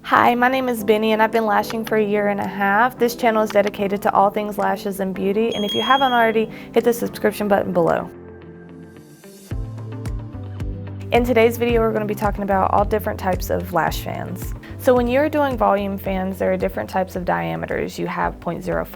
Hi, my name is Benny and I've been lashing for a year and a half. This channel is dedicated to all things lashes and beauty, and if you haven't already, hit the subscription button below. In today's video, we're going to be talking about all different types of lash fans. So when you're doing volume fans, there are different types of diameters. You have 0.05,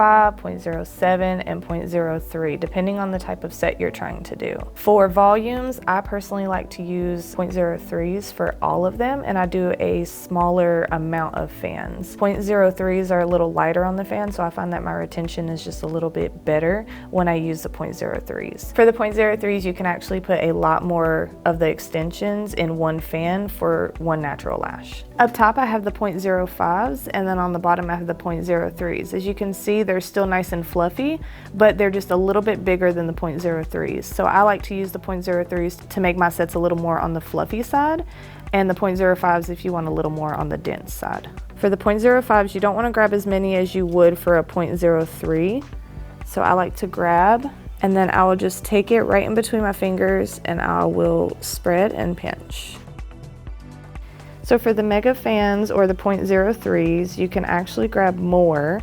0.07, and 0.03, depending on the type of set you're trying to do. For volumes, I personally like to use 0.03s for all of them, and I do a smaller amount of fans. 0.03s are a little lighter on the fan, so I find that my retention is just a little bit better when I use the 0.03s. For the 0.03s, you can actually put a lot more of the extensions in one fan for one natural lash. Up top, I have the 0.05s, and then on the bottom, I have the 0.03s. As you can see, they're still nice and fluffy, but they're just a little bit bigger than the 0.03s. So I like to use the 0.03s to make my sets a little more on the fluffy side, and the 0.05s if you want a little more on the dense side. For the 0.05s, you don't want to grab as many as you would for a 0.03. So I like to grab, and then I will just take it right in between my fingers and I will spread and pinch. So for the mega fans or the 0.03s, you can actually grab more.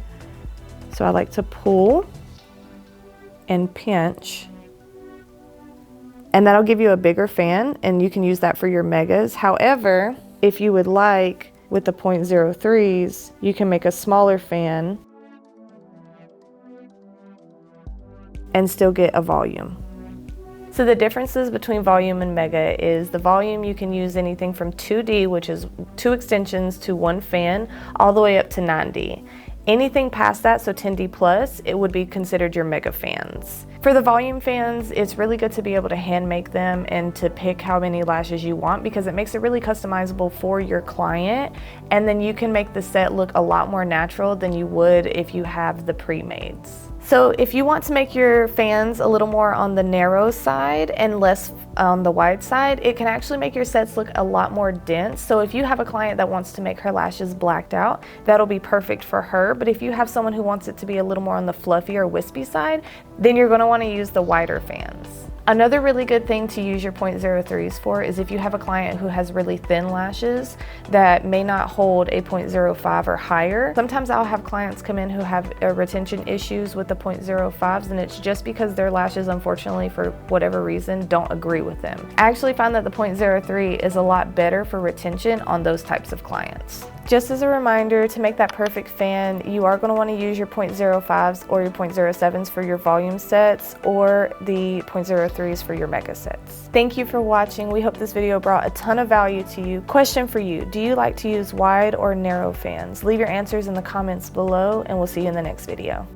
So I like to pull and pinch, and that'll give you a bigger fan, and you can use that for your megas. However, if you would like, with the 0.03s, you can make a smaller fan and still get a volume. So the differences between volume and mega is the volume you can use anything from 2D, which is 2 extensions to 1 fan, all the way up to 9D. Anything past that, so 10D plus, it would be considered your mega fans. For the volume fans, it's really good to be able to hand make them and to pick how many lashes you want, because it makes it really customizable for your client, and then you can make the set look a lot more natural than you would if you have the pre-mades. So if you want to make your fans a little more on the narrow side and less on the wide side, it can actually make your sets look a lot more dense. So if you have a client that wants to make her lashes blacked out, that'll be perfect for her. But if you have someone who wants it to be a little more on the fluffy or wispy side, then you're going to want to use the wider fans. Another really good thing to use your 0.03s for is if you have a client who has really thin lashes that may not hold a 0.05 or higher. Sometimes I'll have clients come in who have retention issues with the 0.05s, and it's just because their lashes, unfortunately, for whatever reason, don't agree with them. I actually find that the 0.03 is a lot better for retention on those types of clients. Just as a reminder, to make that perfect fan, you are going to want to use your 0.05s or your 0.07s for your volume sets, or the 0.03s for your mega sets. Thank you for watching. We hope this video brought a ton of value to you. Question for you: do you like to use wide or narrow fans? Leave your answers in the comments below, and we'll see you in the next video.